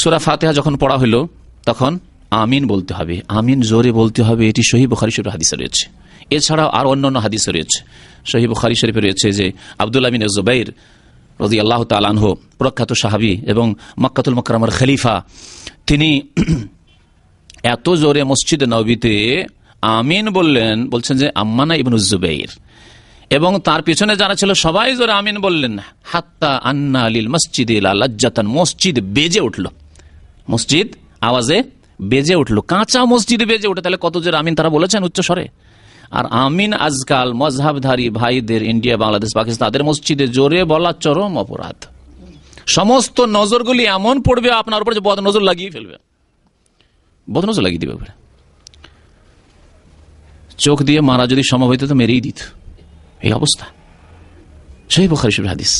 সূরা ফাতিহা যখন পড়া হলো তখন আমিন বলতে হবে, আমিন জোরে বলতে হবে। এটি সহিহ বুখারী শরীফের হাদিসে রয়েছে। এছাড়াও আর অন্যান্য হাদিসে রয়েছে। সহিহ বুখারী শরীফে রয়েছে যে আব্দুল্লাহ বিন জুবাইর রাদিয়াল্লাহু তাআলা আনহু, প্রখ্যাত সাহাবী এবং মক্কাতুল মুকাররমার খলিফা, তিনি এত জোরে মসজিদ নববীতে আমিন বলছেন যে আম্মানা ইবনু জুবাইর এবং তার পিছনে যারা ছিল সবাই জোরে আমিন বললেন, হাত্তা আন্না লিল মসজিদে লাজ্জাতান, মসজিদ বেজে উঠল, মসজিদ আওয়াজে বেজে উঠল, কাঁচা মসজিদ বেজে উঠে। তাহলে কত জোরে আমিন তারা বলেছেন উচ্চ স্বরে। আর আমিন আজকাল মজহাবধারী ভাইদের ইন্ডিয়া, বাংলাদেশ, পাকিস্তান, তাদের মসজিদে জোরে বলা চরম অপরাধ। সমস্ত নজরগুলি এমন পড়বে আপনার উপর যে বদ নজর লাগিয়ে ফেলবে, বদ নজর লাগিয়ে দিবে। চোখ দিয়ে মারা যদি সম্ভব হইতো তো মেরেই দিত, এই অবস্থা। সহিহ বুখারী শরীফের হাদিস।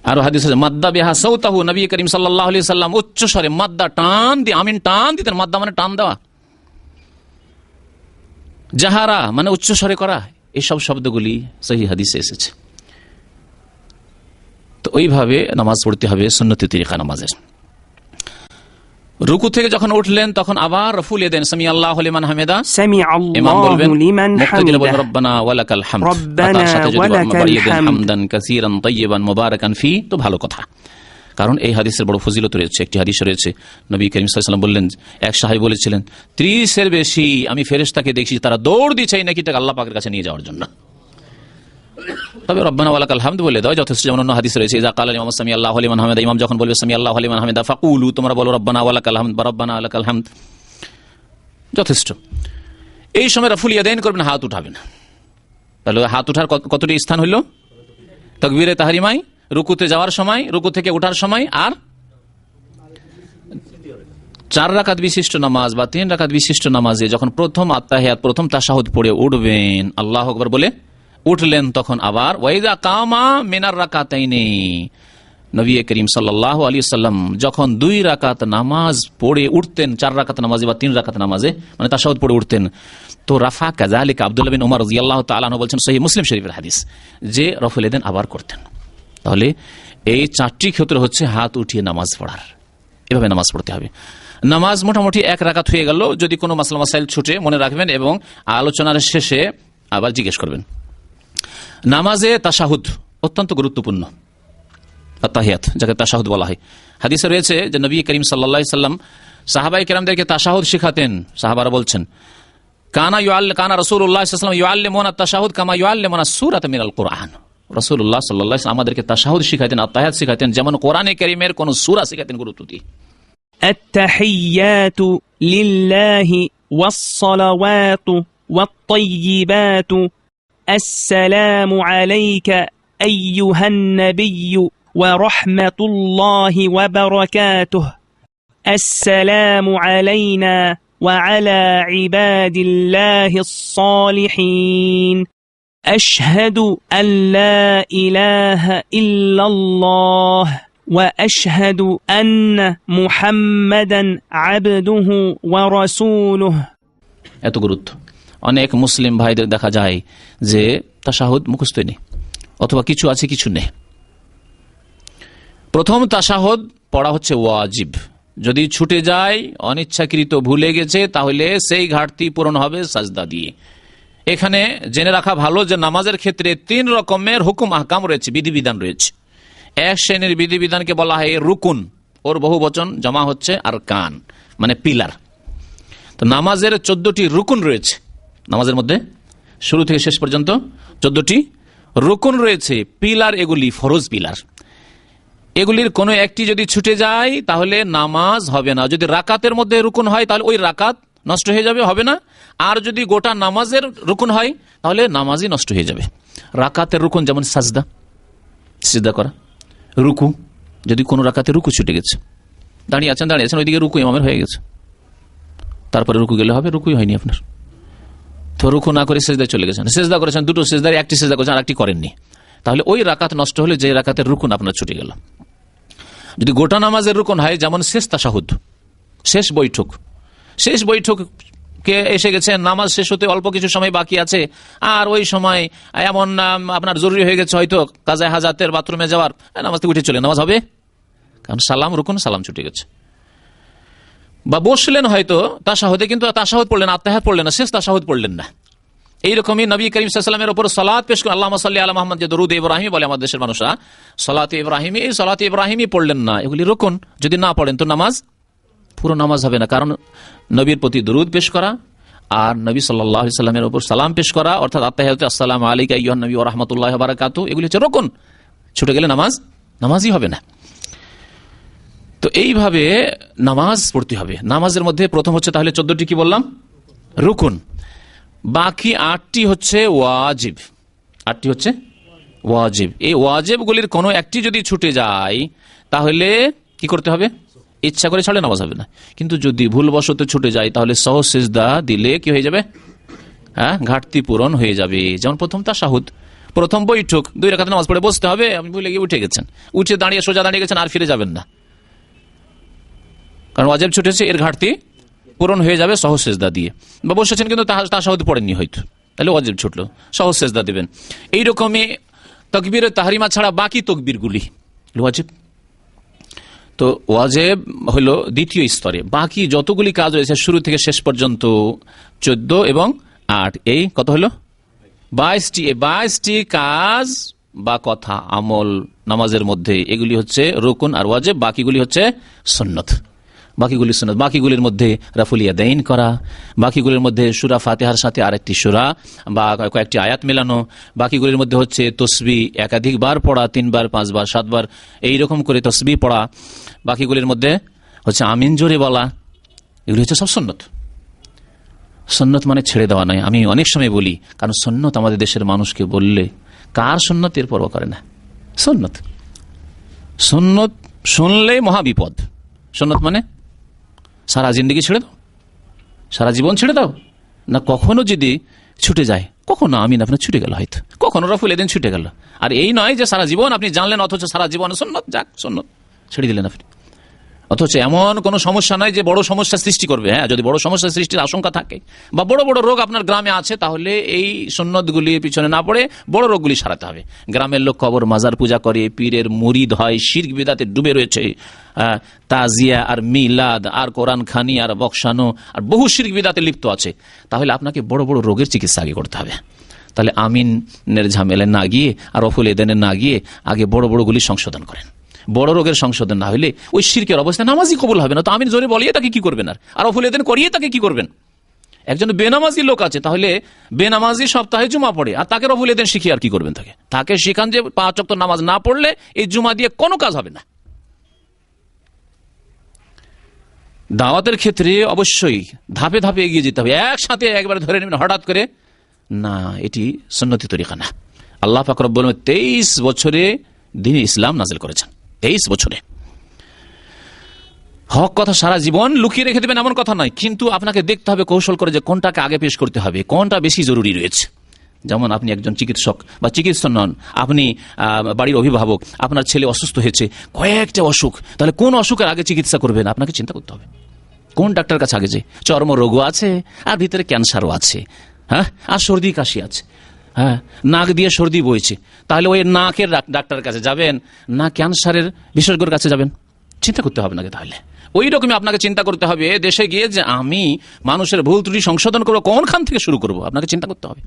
আর হাদিস আছে মাদ্দা বিহা সাওতাহু, নবী করিম সাল্লাল্লাহু আলাইহি সাল্লাম উচ্চ স্বরে মাদ্দা টান দিয়ে আমিন টান দিতেন। মাদ্দা মানে টান দেওয়া, জাহারা মানে উচ্চ স্বরে করা। এইসব শব্দগুলি সহিহ হাদিসে এসেছে। তো ওইভাবে নামাজ পড়তে হবে সুন্নতি তরিকা নামাজের। রুকু থেকে যখন উঠলেন তখন আবার রফুল ইয়াদাইন, সামি আল্লাহু লিমান হামিদা, ইমাম বলবেন মুক্তাদিল বলবেন রব্বানা ওয়ালাকাল হামদ, তার সাথে যদি বাড়িয়ে হামদান কাসীরান তাইয়িবান মুবারাকান ফি, তো ভালো কথা। কারণ এই হাদিসের বড় ফজিলত রয়েছে। একটি হাদিস রয়েছে নবী করিম সাল্লাল্লাহু আলাইহি ওয়াসাল্লাম বললেন, এক সাহাবী বলেছিলেন 30-এর বেশি আমি ফেরেশতাকে দেখি তারা দৌড় দিচ্ছে এই নাকিটাকে আল্লাহ পাকের কাছে নিয়ে যাওয়ার জন্য। তবে রব্বানা ওয়ালাকাল হামদ বলে দাও যথেষ্ট। যেমন অন্য হাদিস রয়েছে, ইযা ক্বালা ইমাম সামি আল্লাহু লিমান হামিদা, ইমাম যখন বলবে সামি আল্লাহু লিমান হামিদা ফাকুলু, তোমরা বলো রব্বানা ওয়ালাকাল হামদ বা রব্বানা ওয়ালাকাল হামদ, যথেষ্ট। এই সময় রফুল ইয়াদাইন করবেন, হাত উঠাবেন। তাহলে হাত উঠার কতটি স্থান হইল? তাকবীরে তাহরিমায়, রুকুতে যাওয়ার সময়, রুকু থেকে ওঠার সময়, আর 4 রাকাত বিশিষ্ট নামাজ বা 3 রাকাত বিশিষ্ট নামাজে যখন প্রথম আত্তাহিয়াত, প্রথম তাশাহুদ পড়ে উঠবেন, আল্লাহু আকবার বলে উঠলেন, তখন আবার ওয়াইদা কামা মিনার রাকাতাইনি, নবী করিম সাল্লাল্লাহু আলাইহি ওয়াসাল্লাম যখন 2 রাকাত নামাজ পড়ে উঠতেন, 4 রাকাত নামাজে বা 3 রাকাত নামাজে মানে তাশাহুদ পড়ে উঠতেন, তো রাফা কাযালিকা, আব্দুল্লাহ বিন উমর রাদিয়াল্লাহু তাআলা আনহু বলছেন, সহিহ মুসলিম শরীফের হাদিস, যে রফুল ইয়াদাইন আবার করতেন। তাহলে এই 4টি ক্ষেত্র হচ্ছে হাত উঠিয়ে নামাজ পড়ার। এভাবে নামাজ পড়তে হবে। নামাজ মোটামুটি 1 রাকাত হয়ে গেল। যদি কোনো মাসলা মাসাইল ছুটে মনে রাখবেন এবং আলোচনার শেষে আবার জিজ্ঞেস করবেন। নামাজে তাশাহুদ অত্যন্ত গুরুত্বপূর্ণ। আত্তাহিয়াত যাকে তাশাহুদ বলা হয়, হাদিসে রয়েছে যে নবী করিম সাল্লাল্লাহু আলাইহি সাল্লাম সাহাবায়ে কেরামদেরকে তাশাহুদ শিখাতেন। সাহাবারা বলছেন, কানা রাসূলুল্লাহ সাল্লাল্লাহু আলাইহি ওয়াসাল্লাম ইউআল্লিমুনা তাশাহুদ কামা ইউআল্লিমুনা সূরাতা মিনাল কুরআন। রাসূলুল্লাহ সাল্লাল্লাহু আলাইহি ওয়াসাল্লাম আমাদেরকে তাশাহুদ শিখাতেন, আত্তাহিয়াত শিখাতেন, যেমন কোরআনে কারীমের কোন সূরা শিখাতেন গুরুত্ব দিয়ে। আত-তাহিয়াতু লিল্লাহি ওয়াস-সালাওয়াতু ওয়াত-তাইয়্যিবাতু আসসালামু আলাইকা আইয়ুহান নাবিয়্যু ওয়া রাহমাতুল্লাহি ওয়া বারাকাতুহু আসসালামু আলাইনা ওয়া আলা ইবাদিল্লাহিস সালিহিন আশহাদু আল্লা ইলাহা ইল্লাল্লাহ ওয়া আশহাদু আন্না মুহাম্মাদান আবদুহু ওয়া রাসূলুহু। এত গুরুত্ব। অনেক মুসলিম ভাইদের দেখা যায় যে তাশাহুদ মুখস্থ নেই, অথবা কিছু আছে কিছু নেই। প্রথম তাশাহুদ পড়া হচ্ছে ওয়াজিব। যদি ছুটে যায়, অনিচ্ছাকৃত ভুলে গেছে, তাহলে সেই ঘাটতি পূরণ হবে সাজদা দিয়ে। এখানে জেনে রাখা ভালো যে নামাজের ক্ষেত্রে 3 রকমের হুকুম আহকাম রয়েছে, বিধিবিধান রয়েছে। এক শ্রেণীর বিধিবিধানকে বলা হয় রুকুন, ওর বহু বচন জমা হচ্ছে আর কান মানে পিলার। তো নামাজের 14টি রুকুন রয়েছে। নামাজের মধ্যে শুরু থেকে শেষ পর্যন্ত 14টি রুকুন রয়েছে, পিলার। এগুলি ফরজ পিলার। এগুলির কোনো একটি যদি ছুটে যায় তাহলে নামাজ হবে না। যদি রাকাতের মধ্যে রুকুন হয় তাহলে ওই রাকাত নষ্ট হয়ে যাবে, হবে না। আর যদি গোটা নামাজের রুকুন হয় তাহলে নামাজই নষ্ট হয়ে যাবে। রাকাতের রুকুন যেমন সাজদা, সিজদা করা, রুকু। যদি কোনো রাকাতে রুকু ছুটে গেছে, দাঁড়িয়ে আছেন ওইদিকে রুকু ইমামের হয়ে গেছে, তারপরে রুকু গেলে হবে, রুকুই হয়নি আপনার, তো রুকু না করে সিজদায় চলে গেছেন। সিজদা করেছেন, 2টো সিজদার একটি সিজদা করেছেন আর একটি করেননি, তাহলে ওই রাকাত নষ্ট হলে যে রাকাতের রুকুন আপনার ছুটে গেল। যদি গোটা নামাজের রুকুন হয়, যেমন শেষ তাশাহুদ, শেষ বৈঠক, শেষ বৈঠকে এসে গেছেন, নামাজ শেষ হতে অল্প কিছু সময় বাকি আছে, আর ওই সময় এমন আপনার জরুরি হয়ে গেছে হয়তো কাজায়ে হাজাতের বাথরুমে যাওয়ার, নামাজ থেকে উঠে চলে, নামাজ হবে? কারণ সালাম রুকুন, সালাম ছুটে গেছে। বা বসলেন হয়তো তাশাহুদে, কিন্তু তাশাহুদ পড়লেন, আত্তাহিয়াত পড়লেন না, শেষ তাশাহুদ পড়লেন না। এইরকমের নবী করিম সাল্লাল্লাহু আলাইহি ওয়াসাল্লামের উপর সালাত পেশ করে, আল্লাহুম্মা সাল্লি আলা মুহাম্মদ, যে দরুদ ইব্রাহিমি বলে আমাদের দেশের মানুষরা, সালাতে ইব্রাহিমি, এই সালাতে ইব্রাহিমি পড়লেন না, এগুলি রুকুন। যদি না পড়েন তো নামাজ, পুরো নামাজ হবে না। কারণ নবীর প্রতি দরুদ পেশ করা আর নবী সাল্লাল্লাহু আলাইহি ওয়াসাল্লামের উপর সালাম পেশ করা, অর্থাৎ আত্তাহিয়াতু আসসালামু আলাইকা আইয়ুহান নবী ওয়া রাহমাতুল্লাহি ওয়া বারাকাতুহু, এগুলি হচ্ছে রুকুন। ছুটে গেলে নামাজই হবে না। তো এইভাবে নামাজ পড়তে হবে। নামাজের মধ্যে প্রথম হচ্ছে তাহলে 14টি কি বললাম? রুকুন। বাকি 8টি হচ্ছে ওয়াজিব। 8টি হচ্ছে ওয়াজিব। এই ওয়াজিবগুলির কোনো একটি যদি ছুটে যায় তাহলে কি করতে হবে? ইচ্ছা করে ছাড়লে নামাজ হবে না। কিন্তু যদি ভুলবশত ছুটে যায় তাহলে সহজ সিজদা দিলে কি হয়ে যাবে? ঘাটতি পূরণ হয়ে যাবে। যেমন প্রথম তাশাহুদ, প্রথম বৈঠক, 2 রাকাত নামাজ পড়ে বসতে হবে, আপনি ভুলে গিয়ে উঠে গেছেন, উঠে দাঁড়িয়ে সোজা দাঁড়িয়ে গেছেন, আর ফিরে যাবেন না, কারণ ওয়াজিব ছুটেছে, এর ঘাটতি পূরণ হয়ে যাবে সহজ সিজদা দিয়ে। বা বসেছেন কিন্তু তাশাহুদ পড়েননি হয়তো, তাহলে ওয়াজিব ছুটলো, সহজ সিজদা দিবেন। এইরকমই তাকবীরে তাহরিমা ছাড়া বাকি তাকবীরগুলি ওয়াজিব। তো ওয়াজিব হলো দ্বিতীয় স্তরে। বাকি যতগুলি কাজ রয়েছে শুরু থেকে শেষ পর্যন্ত 14 এবং 8, এই কত হলো? 22টি কাজ বা কথা, আমল নামাজের মধ্যে, এগুলি হচ্ছে রুকুন আর ওয়াজিব, বাকিগুলি হচ্ছে সুন্নত। বাকিগুলির মধ্যে রাফুল ইয়াদাইন করা, বাকিগুলির মধ্যে সূরা ফাতিহার সাথে আরেকটি সূরা বা কয়েকটি আয়াত মেলানো, বাকিগুলির মধ্যে হচ্ছে তসবিহ একাধিকবার পড়া, 3 বার 5 বার 7 বার এইরকম করে তসবিহ পড়া, বাকিগুলির মধ্যে হচ্ছে আমিন জোরে বলা, এগুলি হচ্ছে সব সুন্নত। সুন্নত মানে ছেড়ে দেওয়া নয়। আমি অনেক সময় বলি, কারণ সুন্নত আমাদের দেশের মানুষকে বললে কার সুন্নত এর পরোয়া করে না। সুন্নত শুনলেই মহাবিপদ। সুন্নত মানে সারা জিন্দেগি ছেড়ে দাও, সারা জীবন ছেড়ে দাও না। কখনো যদি ছুটে যায়, কখনো আমিন আপনার ছুটে গেল, হয়তো কখনো রাফুল এদিন ছুটে গেল। আর এই নয় যে সারা জীবন আপনি জানলেন অথচ সারা জীবন সুন্নত, যাক সুন্নত ছেড়ে দিলেন আপনি। অথচ এমন কোনো সমস্যা নয় যে বড় সমস্যা সৃষ্টি করবে। যদি বড় সমস্যা সৃষ্টির আশঙ্কা থাকে বা বড় বড় রোগ আপনার গ্রামে আছে, তাহলে এই সুন্নতগুলির পিছনে না পড়ে বড় রোগগুলি সারাতে হবে। গ্রামের লোক কবর মাজার পূজা করে, পীরের মুরিদ হয়, শিরক বিদআতে ডুবে রয়েছে, তাজিয়া আর মিলাদ আর কোরআন খানি আর বকশানো আর বহু শিরক বিদআতে লিপ্ত আছে, তাহলে আপনাকে বড় বড় রোগের চিকিৎসা আগে করতে হবে। তাহলে আমিনের ঝামেলা না গিয়ে আর রফুল এদেনের না গিয়ে আগে বড় বড়গুলি সংশোধন করেন। বড় রোগের সংশোধন না হলে ওই শিরকের অবস্থায় নামাজই কবুল হবে না। তো আমিন জোরে বলিয়ে তাকে কি করবেন, আর রফুল এদেন করিয়ে তাকে কি করবেন? একজন বেনামাজি লোক আছে, তাহলে বেনামাজি সপ্তাহে জুমা পড়ে, আর তাকে রফুল এদেন শিখিয়ে আর কি করবেন? তাকে শিখান যে 5 ওয়াক্ত নামাজ না পড়লে এই জুমা দিয়ে কোনো কাজ হবে না। দাওয়াতের ক্ষেত্রে অবশ্যই ধাপে ধাপে এগিয়ে যেতে হবে। একসাথে একবারে ধরে নেবেন হঠাৎ করে না, এটি সুন্নতি তরিকা না। আল্লাহ পাক রব্বুল আলামিন 23 বছরে দ্বীন ইসলাম নাযিল করেছেন। 23 বছরে হক কথা সারা জীবন লুকিয়ে রেখে দেবেন এমন কথা নয়, কিন্তু আপনাকে দেখতে হবে কৌশল করে যে কোনটাকে আগে পেশ করতে হবে, কোনটা বেশি জরুরি রয়েছে। যেমন আপনি একজন চিকিৎসক বা চিকিৎসক নন, আপনি বাড়ির অভিভাবক, আপনার ছেলে অসুস্থ হয়েছে, কয়েকটা অসুখ, তাহলে কোন অসুখের আগে চিকিৎসা করবেন আপনাকে চিন্তা করতে হবে। কোন ডাক্তার কাছে আগে যে চর্মরোগও আছে আর ভিতরে ক্যান্সারও আছে, আর সর্দি কাশি আছে, নাক দিয়ে সর্দি বইছে, তাহলে ওই নাকের ডাক্তারের কাছে যাবেন না ক্যান্সারের বিশেষজ্ঞের কাছে যাবেন? চিন্তা করতে হবে নাকি? তাহলে ওই রকমই আপনাকে চিন্তা করতে হবে দেশে গিয়ে যে আমি মানুষের ভুল ত্রুটি সংশোধন করবো, কোনখান থেকে শুরু করব আপনাকে চিন্তা করতে হবে।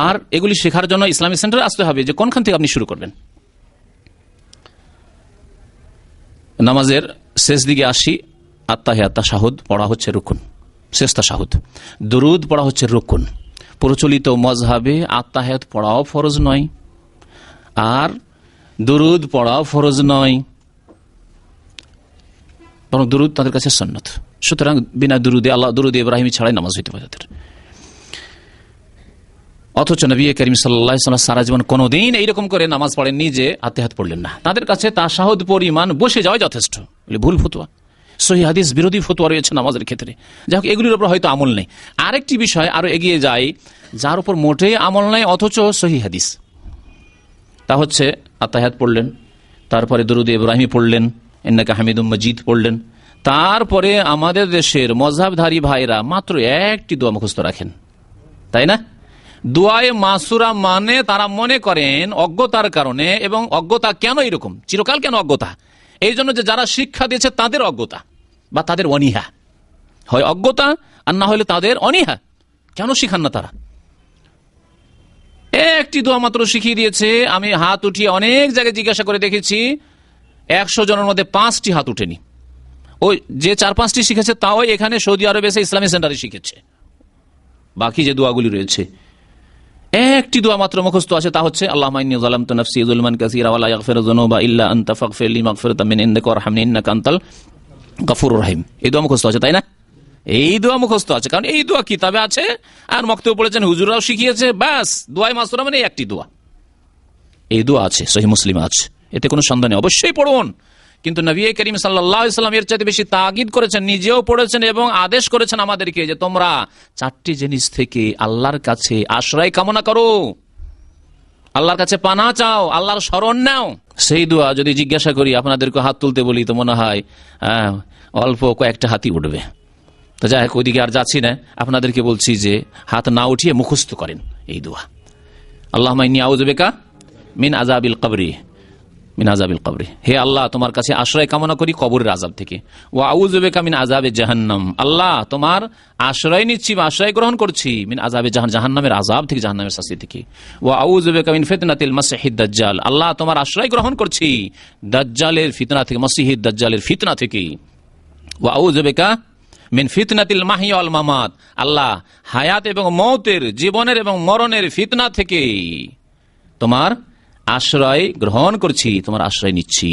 আর এগুলি শেখার জন্য ইসলামিক সেন্টারে আসতে হবে যে কোনখান থেকে আপনি শুরু করবেন। নামাজের শেষ দিকে আসি, আত্তাহিয়াত তাশাহুদ পড়া হচ্ছে রুকুন, শেষ তাশাহুদ। দুরুদ পড়া হচ্ছে রুকুন। প্রচলিত মজহাবে আত্তাহিয়াত পড়াও ফরজ নয় আর দুরুদ পড়াও ফরজ নয়, বরং দুরুদ তাদের কাছে সুন্নত। সুতরাং বিনা দুরুদে আল্লাহ দুরুদ ইব্রাহিমী ছাড়াই নামাজ হইতে পারে তাদের। অথচ নবী করিম সাল্লাল্লাহু আলাইহি ওয়াসাল্লাম সারা জীবন কোনোদিন এইরকম করে নামাজ পড়েননি যে আত্তাহিয়াত পড়লেন না। তাদের কাছে তাশাহুদ পরিমাণ বসে যাওয়া যথেষ্ট। ভুল ফতোয়া, সহিহ হাদিস বিরোধী ফতোয়া রয়েছে নামাজের ক্ষেত্রে। যাই হোক, এগুলির উপর হয়তো আমল নেই। আরেকটি বিষয় আরো এগিয়ে যায়, যার উপর মোটেই আমল নেই অথচ সহিহ হাদিস, তা হচ্ছে আত্তাহিয়াত পড়লেন, তারপরে দুরুদ ইব্রাহিমী পড়লেন, ইন্নাকা হামিদুম মাজিদ পড়লেন, তারপরে আমাদের দেশের মযহাবধারী ভাইরা মাত্র একটি দোয়া মুখস্থ রাখেন, তাই না? দোয়ায়ে মাসুরা মানে তারা মনে করেন অজ্ঞতার কারণে, এবং অজ্ঞতা কেন এরকম, চিরকাল কেন অজ্ঞতা? এই জন্য যে যারা শিক্ষা দিয়েছে তাদের অজ্ঞতা, বা তাদের অনীহা, হয় অজ্ঞতা আর না হলে তাদের অনীহা। কেন শিখান না তারা? একটি দোয়া মাত্র শিখিয়ে দিয়েছে। আমি হাত উঠিয়ে অনেক জায়গায় জিজ্ঞাসা করে দেখেছি, 100 জনের মধ্যে 5টি হাত উঠেনি। ওই যে 4-5টি শিখেছে তাও এখানে সৌদি আরবে এসে ইসলামী সেন্টারে শিখেছে। বাকি যে দোয়াগুলি রয়েছে, একটি দোয়া মাত্র মুখস্থ আছে, তা হচ্ছে আল্লাহুম্মা ইন্নী যালামতু নাফসি যুলমান কাসীরা ওয়া লা ইয়াগফিরু যুনুবা ইল্লা আনতা ফাগফির লি মাগফিরাতাম মিন ইনদিকা ওয়ারহামনি ইন্নাকা আনতাল গফুরুর রহিম। এই দোয়া মুখস্থ আছে, তাই না? এই দোয়া মুখস্থ আছে, কারণ এই দোয়া কিতাবে আছে আর বক্তব্য পড়েছেন, হুজুররাও শিখিয়েছে। ব্যাস, দোয়ায়ে মাসুরা মানে একটি দোয়া। এই দোয়া আছে, সহিহ মুসলিমে আছে, এতে কোনো সন্দেহ নেই, অবশ্যই পড়ুন। কিন্তু নবী করিম সাল্লাল্লাহু আলাইহি ওয়াসাল্লাম এর চাইতে বেশি তাকিদ করেছেন, নিজেও পড়েছেন এবং আদেশ করেছেন আমাদেরকে যে তোমরা 4টি জিনিস থেকে আল্লাহর কাছে আশ্রয় কামনা করো, আল্লাহর কাছে পানা চাও, আল্লাহর শরণ নাও। সেই দোয়া যদি জিজ্ঞাসা করি, আপনাদেরকে হাত তুলতে বলি, তো মনে হয় অল্প কয়েকটা হাতই উঠবে। তো যাই হোক, ওইদিকে আর যাচ্ছি না, আপনাদেরকে বলছি যে হাত না উঠিয়ে মুখস্থ করেন এই দোয়া। আল্লাহুম্মা ইন্নী আউযু বিকা মিন আযাবিল কবরি, মিন আযাবিল কবরি, হে আল্লাহ তোমার কাছে আশ্রয় কামনা করি কবরের আযাব থেকে। ওয়া আউযু বিকা মিন আযাবি জাহান্নাম, আল্লাহ তোমার আশ্রয় নিচ্ছি বা আশ্রয় গ্রহণ করছি মিন আযাবি জাহান্নামের আযাব থেকে, জাহান্নামের শাস্তি থেকে। ওয়া আউযু বিকা মিন ফিতনাতিল মাসিহিদ দাজ্জাল, আল্লাহ তোমার আশ্রয় গ্রহণ করছি দাজ্জালের ফিতনা থেকে, মাসিহিদ দাজ্জালের ফিতনা থেকে। ওয়া আউযু বিকা মিন ফিতনাতিল মাহইয়া ওয়াল মামাত, আল্লাহ হায়াত এবং মওতের, জীবনের এবং মরণের ফিতনা থেকে তোমার আশ্রয় গ্রহণ করছি, তোমার আশ্রয় নিচ্ছি।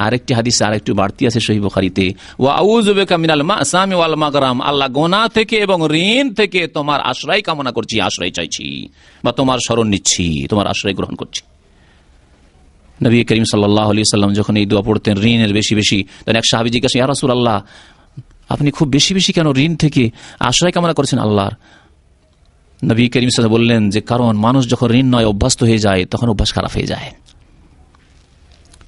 আরেকটি হাদিস আরেকটু বাড়তি আছে সহিহ বুখারীতে, ওয়া আউযু বিকা মিনাল মাসামি ওয়াল মাগরাম, আল্লাহ গুনাহ থেকে এবং ঋণ থেকে তোমার আশ্রয় কামনা করছি, আশ্রয় চাইছি বা তোমার শরণ নিচ্ছি, তোমার আশ্রয় গ্রহণ করছি। নবী করিম সাল্লাল্লাহু আলাইহি ওয়াসাল্লাম যখন এই দোয়া পড়তেন ঋণের বেশি বেশি, তখন এক সাহাবী জিজ্ঞাসা, ইয়া রাসূলুল্লাহ আপনি খুব বেশি বেশি কেন ঋণ থেকে আশ্রয় কামনা করছেন আল্লাহর? নবী করিম সাল্লাল্লাহু আলাইহি ওয়াসাল্লাম বললেন যে কারণ মানুষ যখন ঋণ নয় অভ্যস্ত হয়ে যায়, তখন অভ্যাস খারাপ হয়ে যায়,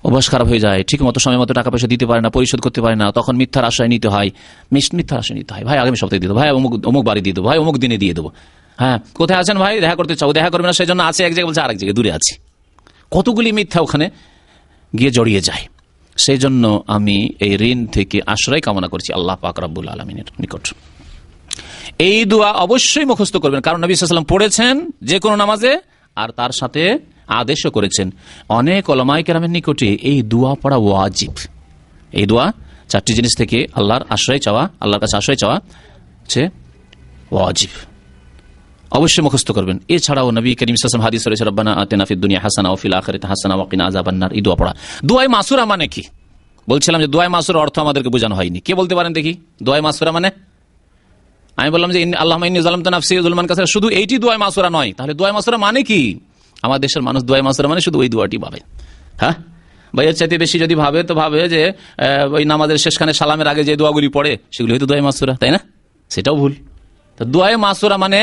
অভ্যাস খারাপ হয়ে যায়, ঠিক মতো সময় মতো টাকা পয়সা দিতে পারে না, পরিশোধ করতে পারে না, তখন মিথ্যার আশ্রয় নিতে হয়, মিথ্যার আশ্রয় নিতে হয়। ভাই আগামী সপ্তাহে দিয়ে দেবো, ভাই অমুক বাড়ি দিয়ে দেবো, ভাই অমুক দিনে দিয়ে দেবো, হ্যাঁ কোথায় আছেন ভাই, দেখা করতে চাও, দেখা করবে না, সেই জন্য আছে এক জায়গায়, বলছে আরেক জায়গায় দূরে আছি। কতগুলি মিথ্যা ওখানে গিয়ে জড়িয়ে যায়। সেই জন্য আমি এই ঋণ থেকে আশ্রয় কামনা করছি আল্লাহ পাক রব্বুল আলামিনের নিকট। এই দোয়া অবশ্যই মুখস্থ করবেন, কারণ নবী সাল্লাল্লাহু আলাইহি ওয়াসাল্লাম পড়েছেন যে কোনো নামাজে, আর তার সাথে আদেশও করেছেন। অনেক উলামায়ে কেরামের নিকটে এই দোয়া পড়া ওয়াজিব। এই দোয়া 4টি জিনিস থেকে আল্লাহর আশ্রয় চাওয়া, আল্লাহর কাছে আশ্রয় চাওয়া হচ্ছে ওয়াজিব, অবশ্যই মুখস্থ করবেন। এছাড়াও নবী করিম সাল্লাল্লাহু আলাইহি ওয়াসাল্লাম হাদিস রয়েছে, রব্বানা আতিনা ফিদ দুনিয়া হাসানা ওয়া ফিল আখিরাতি হাসানা ওয়া কিনা আযাবান নার। এই দোয়া পড়া। দোয়ায়ে মাসুরা মানে কি? বলছিলাম যে দোয়ায়ে মাসুরা অর্থ আমাদেরকে বোঝানো হয়নি। কে বলতে পারেন দেখি দোয়ায়ে মাসুরা মানে? আমি বললাম যে আল্লাহুম্মা ইন্নী যালামতু নাফসি যুলমান কাসীরা, শুধু এইটি দোয়ায়ে মাসুরা নয়। তাহলে দোয়ায়ে মাসুরা মানে কি? আমার দেশের মানুষ দোয়ায়ে মাসুরা মানে শুধু ওই দোয়াটি ভাবে। হ্যাঁ ভাই, এর চাইতে বেশি যদি ভাবে তো ভাবে যে ওই নামাজের শেষখানে সালামের আগে যে দোয়াগুলি পড়ে সেগুলি হয়তো দোয়ায়ে মাসুরা, তাই না? সেটাও ভুল। তো দোয়ায়ে মাসুরা মানে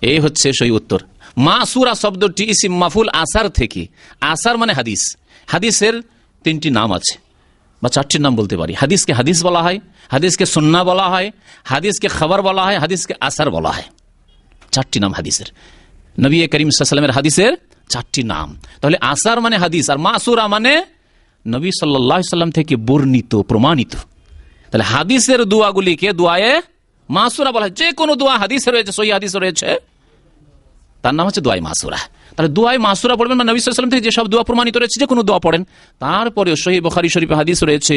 এই হচ্ছে সেই উত্তর। মাসুরা শব্দটি ইসিম মাফুল আসার থেকে, আসার মানে হাদিস, হাদিসের 3টি নাম আছে বা 4টির নাম বলতে পারি। হাদিসকে হাদিস বলা হয়, হাদিসকে সুন্নাহ বলা হয়, হাদিসকে খবর বলা হয়, হাদিসকে আসার বলা হয়। 4টি নাম হাদিসের, নবী করিম সাল্লাল্লাহু আলাইহি ওয়াসাল্লামের হাদিসের 4টি নাম। তাহলে আসার মানে হাদিস, আর মাসুরা মানে নবী সাল্লাল্লাহু আলাইহি ওয়াসাল্লাম থেকে বর্ণিত, প্রমাণিত। তাহলে হাদিসের দোয়াগুলিকে দোয়ায়ে মাসুরা বলা হয়। যে কোনো দোয়া হাদিসে রয়েছে, সহিহ হাদিসে রয়েছে, তার নাম হচ্ছে দোয়ায়ে মাসুরা। তাহলে দোয়ায়ে মাসুরা পড়বেন না, নবী সাল্লাল্লাহু আলাইহি ওয়াসাল্লাম থেকে যেসব দোয়া প্রমাণিত রয়েছে যে কোনো দোয়া পড়েন। তারপরে সহিহ বুখারী শরীফে হাদিস রয়েছে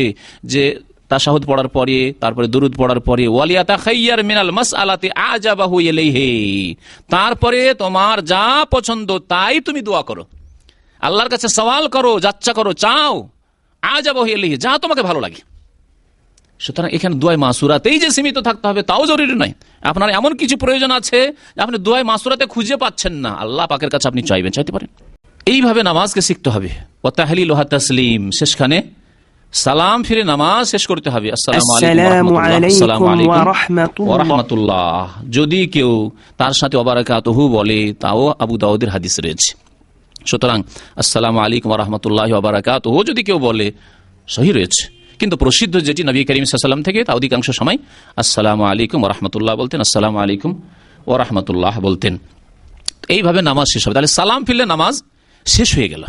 যে তাশাহুদ পড়ার পরে, তারপরে দুরুদ পড়ার পরে, ওয়ালিয়াতাখাইয়ার মিনাল মাসআলাতি আজাবাহু ইলাইহি, তারপরে তোমার যা পছন্দ তাই তুমি দোয়া করো, আল্লাহর কাছে সওয়াল করো, যাচ্ছা করো, চাও, আজাবাহু ইলাইহি, যা তোমাকে ভালো লাগে। সুতরাং এখানে দোয়ায়ে মাসুরাতেই যে সীমিত থাকতে হবে তাও জরুরি নয়। আপনার এমন কিছু প্রয়োজন আছে আপনি দোয়ায়ে মাসুরাতে খুঁজে পাচ্ছেন না, আল্লাহ পাকের কাছে আপনি চাইবেন, চাইতে পারেন। এইভাবে নামাজকে শিখতে হবে। ওয়া তাহলিলুহা তাসলিম, শেষখানে সালাম ফিরে নামাজ শেষ করতে হবে। আসসালামু আলাইকুম ওয়া রাহমাতুল্লাহ। যদি কেউ তার সাথে ওয়া বারাকাতুহু বলে তাও আবু দাউদের হাদিস রয়েছে। সুতরাং আসসালামু আলাইকুম ওয়া রাহমাতুল্লাহি ওয়া বারাকাতুহু যদি কেউ বলে সহিহ রয়েছে, কিন্তু প্রসিদ্ধ যেটি নবী করিম সাল্লাল্লাহু আলাইহি ওয়াসাল্লাম থেকে, তা অধিকাংশ সময় আসসালামু আলাইকুম ওয়া রাহমাতুল্লাহ বলতেন, আসসালামু আলাইকুম ওয়া রাহমাতুল্লাহ বলতেন। এইভাবে নামাজ শেষ হবে। তাহলে সালাম ফিরলে নামাজ শেষ হয়ে গেল।